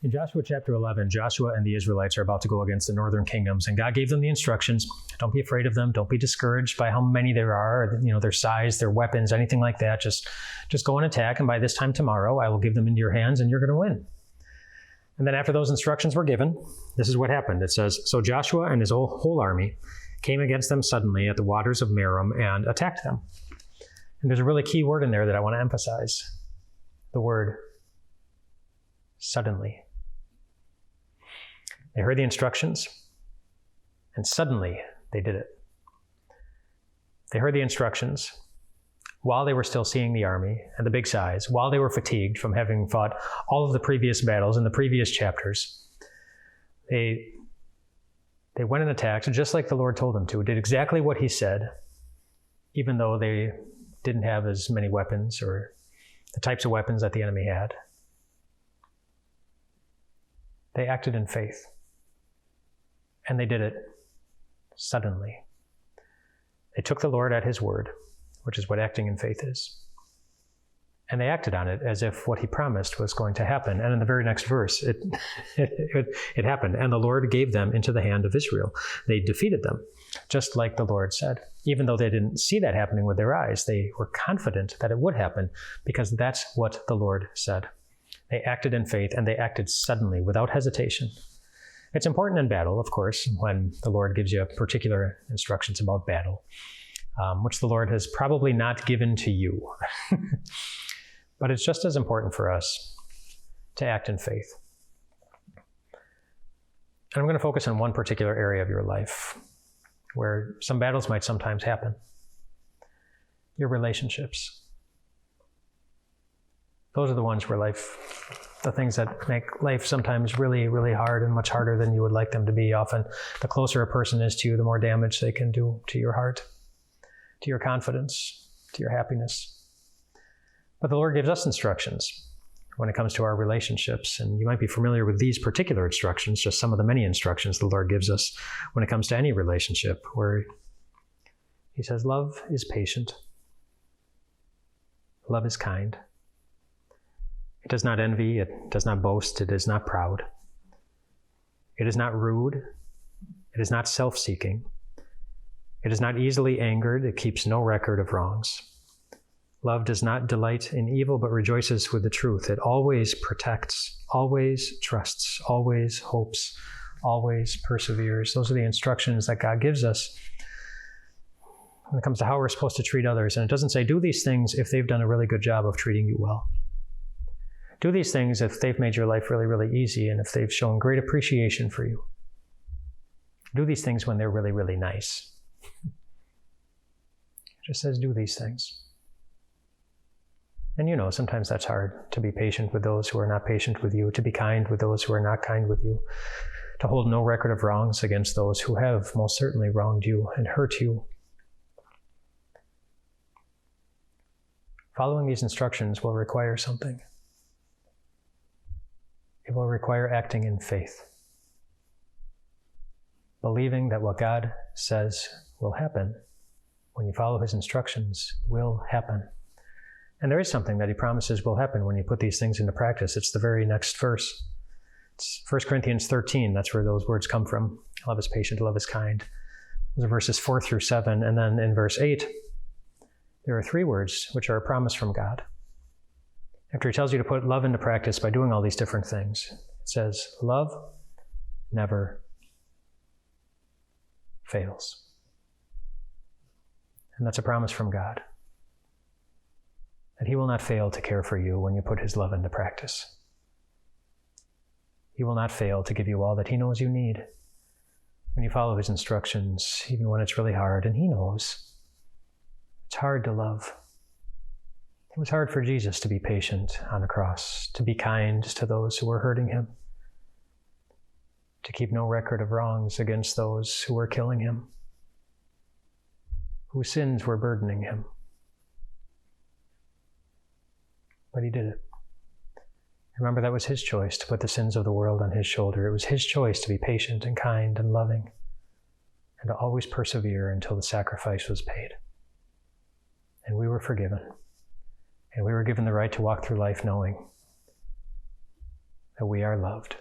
In Joshua chapter 11, Joshua and the Israelites are about to go against the northern kingdoms, and God gave them the instructions. Don't be afraid of them. Don't be discouraged by how many there are, their size, their weapons, anything like that. Just go and attack, and by this time tomorrow, I will give them into your hands, and you're going to win. And then after those instructions were given, this is what happened. It says, so Joshua and his whole army came against them suddenly at the waters of Merom and attacked them. And there's a really key word in there that I want to emphasize. The word suddenly. They heard the instructions, and suddenly they did it. They heard the instructions while they were still seeing the army and the big size, while they were fatigued from having fought all of the previous battles in the previous chapters. They went and attacked just like the Lord told them to, did exactly what he said, even though they didn't have as many weapons or the types of weapons that the enemy had. They acted in faith. And they did it suddenly. They took the Lord at his word, which is what acting in faith is. And they acted on it as if what he promised was going to happen. And in the very next verse, it happened. And the Lord gave them into the hand of Israel. They defeated them, just like the Lord said. Even though they didn't see that happening with their eyes, they were confident that it would happen because that's what the Lord said. They acted in faith, and they acted suddenly, without hesitation. It's important in battle, of course, when the Lord gives you particular instructions about battle, which the Lord has probably not given to you. But it's just as important for us to act in faith. And I'm going to focus on one particular area of your life where some battles might sometimes happen. Your relationships. Those are the ones where the things that make life sometimes really, really hard and much harder than you would like them to be. Often, the closer a person is to you, the more damage they can do to your heart, to your confidence, to your happiness. But the Lord gives us instructions when it comes to our relationships. And you might be familiar with these particular instructions, just some of the many instructions the Lord gives us when it comes to any relationship, where he says, love is patient. Love is kind. It does not envy, it does not boast, it is not proud. It is not rude, it is not self-seeking. It is not easily angered, it keeps no record of wrongs. Love does not delight in evil, but rejoices with the truth. It always protects, always trusts, always hopes, always perseveres. Those are the instructions that God gives us when it comes to how we're supposed to treat others. And it doesn't say, do these things if they've done a really good job of treating you well. Do these things if they've made your life really, really easy and if they've shown great appreciation for you. Do these things when they're really, really nice. It just says, do these things. And sometimes that's hard, to be patient with those who are not patient with you, to be kind with those who are not kind with you, to hold no record of wrongs against those who have most certainly wronged you and hurt you. Following these instructions will require something. It will require acting in faith, believing that what God says will happen when you follow his instructions will happen. And there is something that he promises will happen when you put these things into practice. It's the very next verse. It's 1 Corinthians 13. That's where those words come from. Love is patient, love is kind. Those are verses 4 through 7. And then in verse 8, there are 3 words which are a promise from God. After he tells you to put love into practice by doing all these different things, it says, love never fails. And that's a promise from God, that he will not fail to care for you when you put his love into practice. He will not fail to give you all that he knows you need when you follow his instructions, even when it's really hard. And he knows it's hard to love. It was hard for Jesus to be patient on the cross, to be kind to those who were hurting him, to keep no record of wrongs against those who were killing him, whose sins were burdening him. But he did it. Remember, that was his choice to put the sins of the world on his shoulder. It was his choice to be patient and kind and loving and to always persevere until the sacrifice was paid. And we were forgiven. And we were given the right to walk through life knowing that we are loved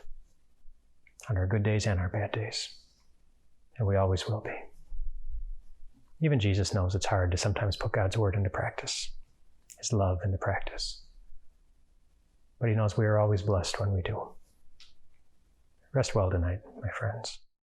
on our good days and our bad days. And we always will be. Even Jesus knows it's hard to sometimes put God's word into practice, his love into practice. But he knows we are always blessed when we do. Rest well tonight, my friends.